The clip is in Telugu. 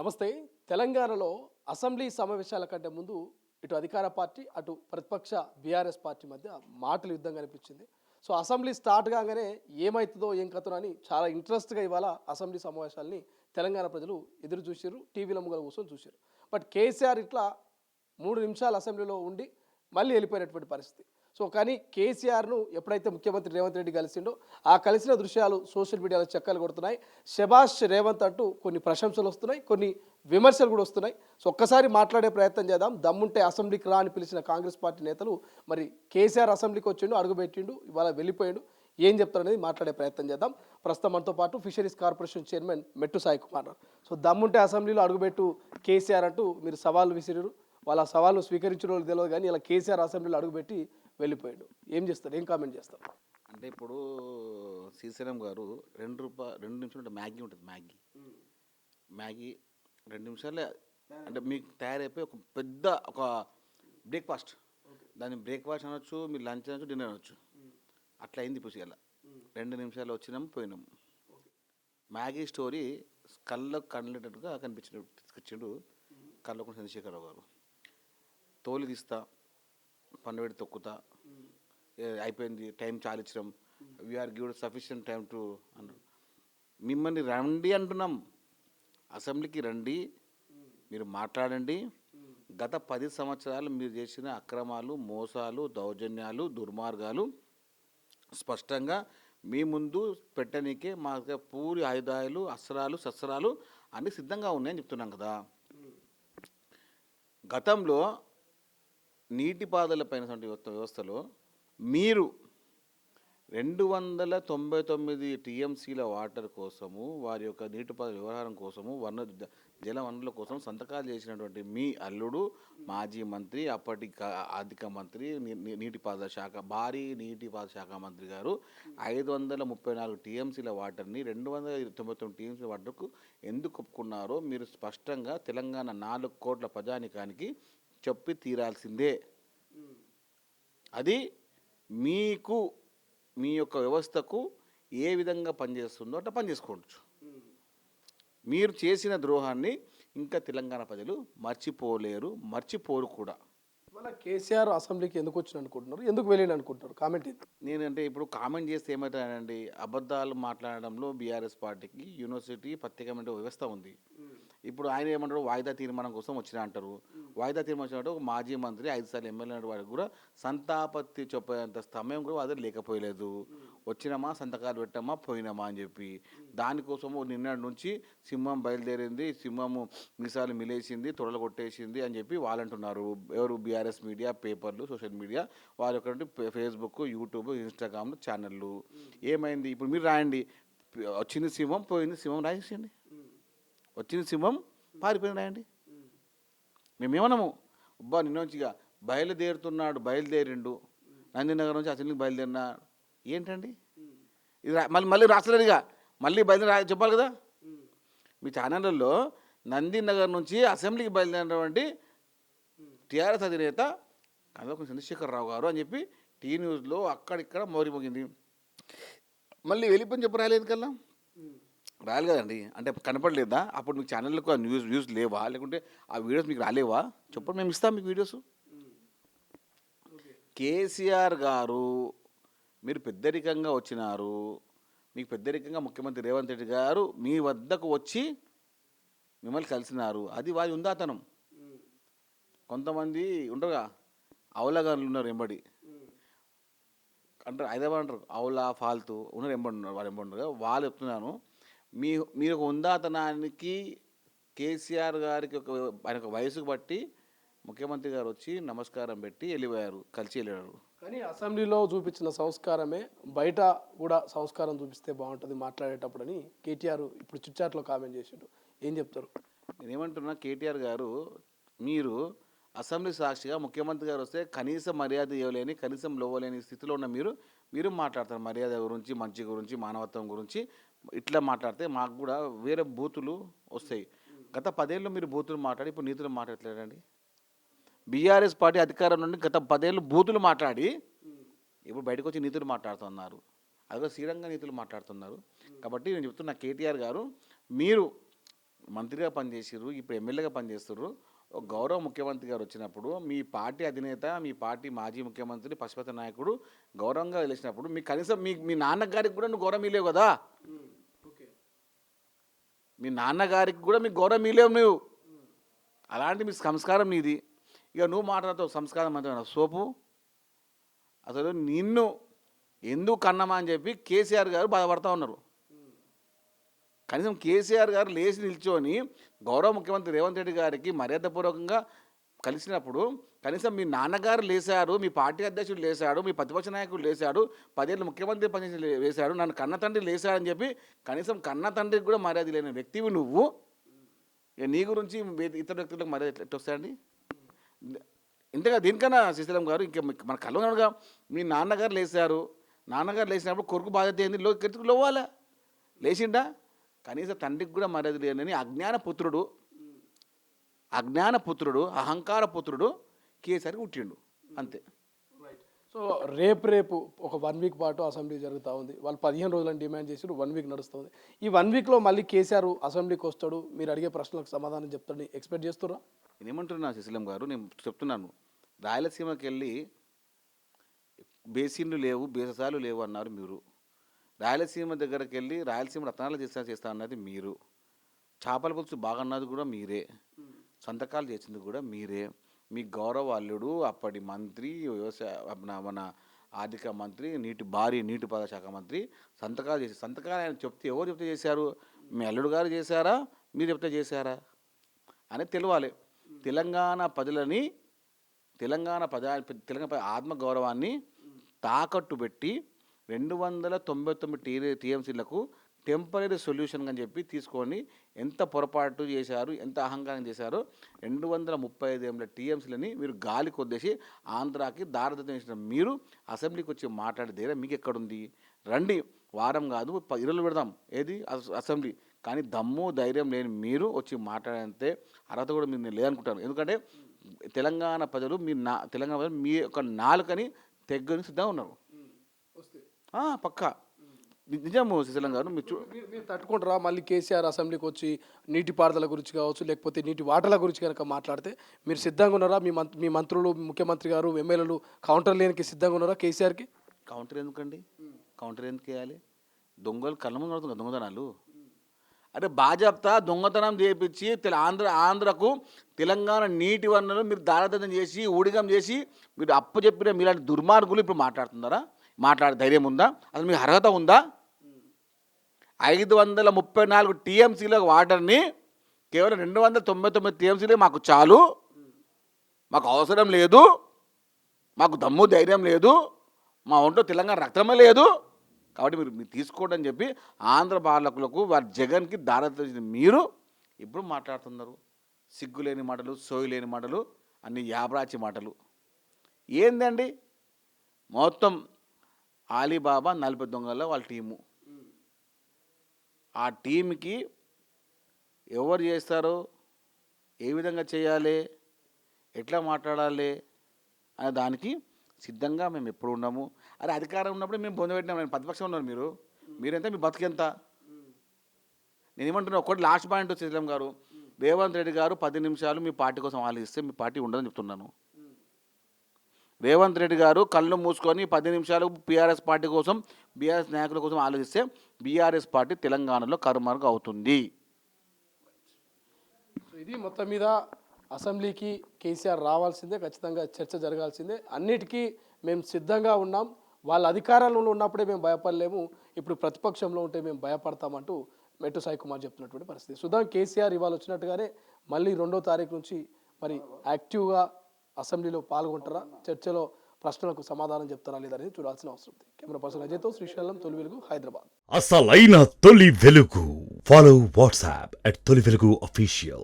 నమస్తే. తెలంగాణలో అసెంబ్లీ సమావేశాల కంటే ముందు ఇటు అధికార పార్టీ అటు ప్రతిపక్ష బీఆర్ఎస్ పార్టీ మధ్య మాటల యుద్ధం కనిపించింది. సో అసెంబ్లీ స్టార్ట్ కాగానే ఏమవుతుందో ఏం కథనో అని చాలా ఇంట్రెస్ట్గా ఇవాళ అసెంబ్లీ సమావేశాలని తెలంగాణ ప్రజలు ఎదురు చూసారు, టీవీల ముంగల కూర్చొని చూశారు. బట్ కేసీఆర్ ఇట్లా 3 నిమిషాలు అసెంబ్లీలో ఉండి మళ్ళీ వెళ్ళిపోయినటువంటి పరిస్థితి. సో కానీ కేసీఆర్ను ఎప్పుడైతే ముఖ్యమంత్రి రేవంత్ రెడ్డి కలిసిండో ఆ కలిసిన దృశ్యాలు సోషల్ మీడియాలో చక్కర్లు కొడుతున్నాయి. శభాష్ రేవంత్ అంటూ కొన్ని ప్రశంసలు వస్తున్నాయి, కొన్ని విమర్శలు కూడా వస్తున్నాయి. సో ఒక్కసారి మాట్లాడే ప్రయత్నం చేద్దాం. దమ్ముంటే అసెంబ్లీకి రా అని పిలిచిన కాంగ్రెస్ పార్టీ నేతలు మరి కేసీఆర్ అసెంబ్లీకి వచ్చిండు, అడుగుపెట్టిండు, ఇవాళ వెళ్ళిపోయాడు, ఏం చెప్తారనేది మాట్లాడే ప్రయత్నం చేద్దాం. ప్రస్తుతం మనతో పాటు ఫిషరీస్ కార్పొరేషన్ చైర్మన్ మెట్టు సాయి కుమార్. సో దమ్ముంటే అసెంబ్లీలో అడుగుపెట్టు కేసీఆర్ అంటూ మీరు సవాళ్ళు విసిరారు. వాళ్ళ సవాళ్ళు స్వీకరించిన వాళ్ళు తెలియదు, కానీ ఇలా కేసీఆర్ అసెంబ్లీలో అడుగుపెట్టి వెళ్ళిపోయాడు. ఏం చేస్తారు, ఏం కామెంట్ చేస్తారు? అంటే ఇప్పుడు శ్రీశైలం గారు 2 నిమిషాలు అంటే మ్యాగీ ఉంటుంది. మ్యాగీ 2 నిమిషాలే అంటే మీకు తయారైపోయి ఒక పెద్ద ఒక బ్రేక్ఫాస్ట్, దాన్ని బ్రేక్ఫాస్ట్ అనొచ్చు, మీరు లంచ్ అనొచ్చు, డిన్నర్ అనొచ్చు. అట్లా అయింది ఇప్పుడు ఇలా 2 నిమిషాలు వచ్చినాము పోయినాము. మ్యాగీ స్టోరీ కళ్ళకు కళ్ళేటట్టుగా తీసుకొచ్చిండు కళ్ళకు చంద్రశేఖరరావు గారు. తోలు తీస్తా, పన్నువేడి తొక్కుతా, అయిపోయింది, టైం చాలా ఇచ్చినాం, we are give sufficient time to అన్నారు. మిమ్మల్ని రండి అంటున్నాం, అసెంబ్లీకి రండి, మీరు మాట్లాడండి. గత 10 సంవత్సరాలు మీరు చేసిన అక్రమాలు, మోసాలు, దౌర్జన్యాలు, దుర్మార్గాలు స్పష్టంగా మీ ముందు పెట్టనీకే మా పూరి ఆయుధాలు, అస్త్రాలు, శస్త్రాలు అన్నీ సిద్ధంగా ఉన్నాయని చెప్తున్నాం కదా. గతంలో నీటిపారుదల పైన వ్యవస్థలో మీరు 299 టీఎంసీల వాటర్ కోసము, వారి యొక్క నీటిపారుదల వ్యవహారం కోసము, జల వనరుల కోసం సంతకాలు చేసినటువంటి మీ అల్లుడు మాజీ మంత్రి, అప్పటి ఆర్థిక మంత్రి, నీటిపారుదల శాఖ, భారీ నీటిపారుదల శాఖ మంత్రి గారు 534 టీఎంసీల వాటర్ని 299 టీఎంసీల వాటర్కు ఎందుకు ఒప్పుకున్నారో మీరు స్పష్టంగా తెలంగాణ 4 కోట్ల ప్రజానికానికి చెప్పి తీరాల్సిందే. అది మీకు మీ యొక్క వ్యవస్థకు ఏ విధంగా పనిచేస్తుందో అట్లా పనిచేసుకోవచ్చు. మీరు చేసిన ద్రోహాన్ని ఇంకా తెలంగాణ ప్రజలు మర్చిపోరు కూడా. మన కేసీఆర్ అసెంబ్లీకి ఎందుకు వచ్చిన అనుకుంటున్నారు, ఎందుకు వెళ్ళిన అనుకుంటున్నారు? కామెంట్ ఇది. నేనంటే ఇప్పుడు కామెంట్ చేస్తే ఏమవుతానండి, అబద్ధాలు మాట్లాడడంలో బీఆర్ఎస్ పార్టీకి యూనివర్సిటీ ప్రత్యేకమైన వ్యవస్థ ఉంది. ఇప్పుడు ఆయన ఏమంటారు, వాయిదా తీర్మానం కోసం వచ్చిన అంటారు. వాయిదా తీర్మానం వచ్చినట్టు మాజీ మంత్రి 5 సార్లు ఎమ్మెల్యే వాడికి కూడా సంతాపత్తి చెప్పేంత సమయం కూడా అదే లేకపోయలేదు. వచ్చినామా, సంతకాలు పెట్టామా, పోయినామా అని చెప్పి దానికోసము నిన్నటి నుంచి సింహం బయలుదేరింది, సింహము మిసాలు మిలేసింది, తొడలు కొట్టేసింది అని చెప్పి వాళ్ళు అంటున్నారు. ఎవరు? బీఆర్ఎస్ మీడియా, పేపర్లు, సోషల్ మీడియా, వాళ్ళ యొక్క ఫేస్బుక్, యూట్యూబ్, ఇన్స్టాగ్రామ్ ఛానళ్ళు. ఏమైంది? ఇప్పుడు మీరు రాయండి, వచ్చింది సింహం, పోయింది సింహం రాసేయండి. వచ్చింది సింహం, పారిపోయింది రాయండి. మేమేమన్నాము, అబ్బా నిన్న నుంచిగా బయలుదేరిండు, నందినగర్ నుంచి అసెంబ్లీకి బయలుదేరినా ఏంటండి ఇది? మళ్ళీ రాసలేదుగా, మళ్ళీ బయలుదేరి చెప్పాలి కదా. మీ ఛానళ్ళల్లో నందినగర్ నుంచి అసెంబ్లీకి బయలుదేరినటువంటి టీఆర్ఎస్ అధినేత కల్వకుంట్ల చంద్రశేఖరరావు గారు అని చెప్పి టీ న్యూస్లో అక్కడిక్కడ మోగిపోయింది. మళ్ళీ వెళ్ళిపోయి చెప్పి రాలేదు కల్లా, రాలి కదండి. అంటే కనపడలేదా? అప్పుడు మీకు ఛానళ్ళకు ఆ వ్యూస్ లేవా, లేకుంటే ఆ వీడియోస్ మీకు రాలేవా? చెప్పండి, మేము ఇస్తాం మీకు వీడియోస్. కేసీఆర్ గారు మీరు పెద్దరికంగా వచ్చినారు, మీకు పెద్దరికంగా ముఖ్యమంత్రి రేవంత్ రెడ్డి గారు మీ వద్దకు వచ్చి మిమ్మల్ని కలిసినారు. అది వారి ఉందాతనం. కొంతమంది ఉండరుగా, అవలగారులు ఉన్నారు ఎంబడి అంటారు, హైదరాబాద్ అంటారు అవులా ఫాల్తూ ఉన్నారు, ఎంబడి వాళ్ళు ఎంబడి వాళ్ళు చెప్తున్నాను. మీరు ఒక ఉందాతనానికి కేసీఆర్ గారికి ఆయన ఒక వయసుకు బట్టి ముఖ్యమంత్రి గారు వచ్చి నమస్కారం పెట్టి వెళ్ళిపోయారు, కలిసి వెళ్ళారు. కానీ అసెంబ్లీలో చూపించిన సంస్కారమే బయట కూడా సంస్కారం చూపిస్తే బాగుంటుంది మాట్లాడేటప్పుడు అని కేటీఆర్ ఇప్పుడు చిట్చాట్లో కామెంట్ చేసాడు. ఏం చెప్తారు? నేనేమంటున్నా, కేటీఆర్ గారు మీరు అసెంబ్లీ సాక్షిగా ముఖ్యమంత్రి గారు వస్తే కనీస మర్యాద ఇవ్వలేని, కనీసం లోవలేని స్థితిలో ఉన్న మీరు మాట్లాడతారు మర్యాద గురించి, మంచి గురించి, మానవత్వం గురించి. ఇట్లా మాట్లాడితే మాకు కూడా వేరే బూతులు వస్తాయి. గత 10 ఏళ్ళు మీరు బూతులు మాట్లాడి ఇప్పుడు నీతులు మాట్లాడలేదండి. బీఆర్ఎస్ పార్టీ అధికారం నుండి గత 10 ఏళ్ళు బూతులు మాట్లాడి ఇప్పుడు బయటకు వచ్చి నీతులు మాట్లాడుతున్నారు. అదిగో శ్రీరంగ నీతులు మాట్లాడుతున్నారు. కాబట్టి నేను చెప్తున్నా, కేటీఆర్ గారు మీరు మంత్రిగా పనిచేసిర్రు, ఇప్పుడు ఎమ్మెల్యేగా పనిచేస్తుర్రు. ఒక గౌరవ ముఖ్యమంత్రి గారు వచ్చినప్పుడు మీ పార్టీ అధినేత, మీ పార్టీ మాజీ ముఖ్యమంత్రి, పశుపతి నాయకుడు గౌరవంగా గెలిచినప్పుడు మీ కనీసం మీ నాన్నగారికి కూడా నువ్వు గౌరవం ఇలేవు కదా. మీ నాన్నగారికి కూడా మీకు గౌరవం ఇలేవు నువ్వు. అలాంటి మీ సంస్కారం నీది. ఇక నువ్వు మాట్లాడతావు సంస్కారం అంటే సోపు. అసలు నిన్ను ఎందుకు కన్నమా అని చెప్పి కేసీఆర్ గారు బాధపడతా ఉన్నారు. కనీసం కేసీఆర్ గారు లేచి నిల్చొని గౌరవ ముఖ్యమంత్రి రేవంత్ రెడ్డి గారికి మర్యాదపూర్వకంగా కలిసినప్పుడు కనీసం మీ నాన్నగారు లేశారు, మీ పార్టీ అధ్యక్షుడు లేశాడు, మీ ప్రతిపక్ష నాయకుడు లేశాడు, 10 ఏళ్ళు ముఖ్యమంత్రి పనిచేసి లేశాడు, నన్ను కన్న తండ్రి లేశాడని చెప్పి కనీసం కన్న తండ్రికి కూడా మర్యాద లేని వ్యక్తివి నువ్వు. ఇక నీ గురించి ఇతర వ్యక్తులకు మర్యాద ఎట్లా వస్తాయండి? ఇంతగా దీనికన్నా శ్రీశైలం గారు ఇంకా మన కళ్ళగా మీ నాన్నగారు లేచారు, నాన్నగారు లేచినప్పుడు కొడుకు బాధ్యత ఏంది? కెట్టుకు లోవాలా? లేచిండా? కనీసం తండ్రికి కూడా మర్యాద లేని అజ్ఞాన పుత్రుడు అహంకార పుత్రుడు కేసరికి పుట్టిండు అంతే. సో రేపు ఒక 1 వీక్ పాటు అసెంబ్లీ జరుగుతూ ఉంది. వాళ్ళు 15 రోజులని డిమాండ్ చేసి 1 వీక్ నడుస్తుంది. ఈ 1 వీక్లో మళ్ళీ కేసీఆర్ అసెంబ్లీకి వస్తాడు, మీరు అడిగే ప్రశ్నలకు సమాధానం చెప్తాడని ఎక్స్పెక్ట్ చేస్తున్నా? నేనేమంటున్నా శ్రీశైలం గారు, నేను చెప్తున్నాను, రాయలసీమకి వెళ్ళి బేసిన్లు లేవు, బేససాలు లేవు అన్నారు మీరు. రాయలసీమ దగ్గరికి వెళ్ళి రాయలసీమ రత్నాలు చేస్తా అన్నది మీరు. చేపల పులుసు బాగా అన్నది కూడా మీరే. సంతకాలు చేసింది కూడా మీరే. మీ గౌరవ అల్లుడు అప్పటి మంత్రి, వ్యవసాయ మన ఆర్థిక మంత్రి, నీటిపారుదల శాఖ మంత్రి సంతకాలు ఆయన ఎవరు చెప్తే చేశారు? మీ అల్లుడు గారు చేశారా, మీరు చెప్తే చేశారా అనేది తెలియాలి. తెలంగాణ ఆత్మగౌరవాన్ని తాకట్టు పెట్టి 299 టీఎంసీలకు టెంపరీ సొల్యూషన్ అని చెప్పి తీసుకొని ఎంత పొరపాటు చేశారు, ఎంత అహంకారం చేశారో. 235 టీఎంసీలని మీరు గాలి కొద్దేసి ఆంధ్రాకి దారిదత్తం చేసిన మీరు అసెంబ్లీకి వచ్చి మాట్లాడే ధైర్యం మీకు ఎక్కడుంది? రండి, వారం కాదు 10 రోజులు పెడదాం ఏది అసెంబ్లీ. కానీ దమ్ము ధైర్యం లేని మీరు వచ్చి మాట్లాడేంతే అర్హత కూడా మీరు లేదనుకుంటాను. ఎందుకంటే తెలంగాణ ప్రజలు మీ యొక్క నాలుకని తెగ్గని సిద్ధంగా ఉన్నారు. పక్కా నిజము శ్రీశైలం గారు. మీరు తట్టుకుంటారా? మళ్ళీ కేసీఆర్ అసెంబ్లీకి వచ్చి నీటిపారుదల గురించి కావచ్చు, లేకపోతే నీటి వాటర్ల గురించి కనుక మాట్లాడితే మీరు సిద్ధంగా ఉన్నారా? మీ మంత్రులు, ముఖ్యమంత్రి గారు, ఎమ్మెల్యేలు కౌంటర్ లేనికి సిద్ధంగా ఉన్నారా కేసీఆర్కి? కౌంటర్ ఎందుకండి? కౌంటర్ ఎందుకు వేయాలి? దొంగలు కళ్ళ ముందు పడుతుంది దొంగతనాలు. అదే బాజాప్తా దొంగతనం చేయించి ఆంధ్రకు తెలంగాణ నీటి వనరులు మీరు దారదత్తం చేసి ఊడిగం చేసి మీరు అప్పు చెప్పిన మీలాంటి దుర్మార్గులు ఇప్పుడు మాట్లాడుతున్నారా? మాట్లాడే ధైర్యం ఉందా? అసలు మీకు అర్హత ఉందా? 534 టీఎంసీల వాటర్ని కేవలం 299 టీఎంసీలే మాకు చాలు, మాకు అవసరం లేదు, మాకు దమ్ము ధైర్యం లేదు, మా ఒంట్లో తెలంగాణ రక్తమే లేదు, కాబట్టి మీరు తీసుకోండి అని చెప్పి ఆంధ్ర పాలకులకు వారి జగన్కి దారితీసిన మీరు ఇప్పుడు మాట్లాడుతున్నారు సిగ్గులేని మాటలు, సోయి లేని మాటలు, అన్ని యాబ్రాచి మాటలు. ఏందండి మొత్తం ఆలీబాబా 40 దొంగల వాళ్ళ టీము. ఆ టీంకి ఎవరు చేస్తారో, ఏ విధంగా చేయాలి, ఎట్లా మాట్లాడాలి అనే దానికి సిద్ధంగా మేము ఎప్పుడు ఉన్నాము. అరే అధికారం ఉన్నప్పుడు మేము పొందబెట్టినాం. నేను ప్రతిపక్షం ఉన్నారు, మీరెంత, మీ బతికెంత? నేను ఏమంటున్నా, ఒకటి లాస్ట్ పాయింట్ శ్రీశైలం గారు, రేవంత్ రెడ్డి గారు 10 నిమిషాలు మీ పార్టీ కోసం ఆలోచిస్తే మీ పార్టీ ఉండదని చెప్తున్నాను. రేవంత్ రెడ్డి గారు కళ్ళు మూసుకొని 10 నిమిషాలు బీఆర్ఎస్ పార్టీ కోసం, బీఆర్ఎస్ నాయకుల కోసం ఆలోచిస్తే బీఆర్ఎస్ పార్టీ తెలంగాణలో కరుమరుగు అవుతుంది. ఇది మొత్తం మీద అసెంబ్లీకి కేసీఆర్ రావాల్సిందే, ఖచ్చితంగా చర్చ జరగాల్సిందే. అన్నిటికీ మేము సిద్ధంగా ఉన్నాం. వాళ్ళ అధికారంలో ఉన్నప్పుడే మేము భయపడలేము, ఇప్పుడు ప్రతిపక్షంలో ఉంటే మేము భయపడతామంటూ మెట్టు సాయి కుమార్ చెప్తున్నటువంటి పరిస్థితి. సుధాం, కేసీఆర్ ఇవాళ వచ్చినట్టుగానే మళ్ళీ 2వ తారీఖు నుంచి మరి యాక్టివ్గా అసెంబ్లీలో పాల్గొంటారా, చర్చలో ప్రశ్నలకు సమాధానం చెప్తారా లేదని చూడాల్సిన అవసరం ఉంది. కెమెరా పర్సన్ అజయ్తో శ్రీశైలం, తొలి వెలుగు, హైదరాబాద్. అసలైన తొలి వెలుగు. ఫాలో వాట్సాప్ @తొలి వెలుగు official.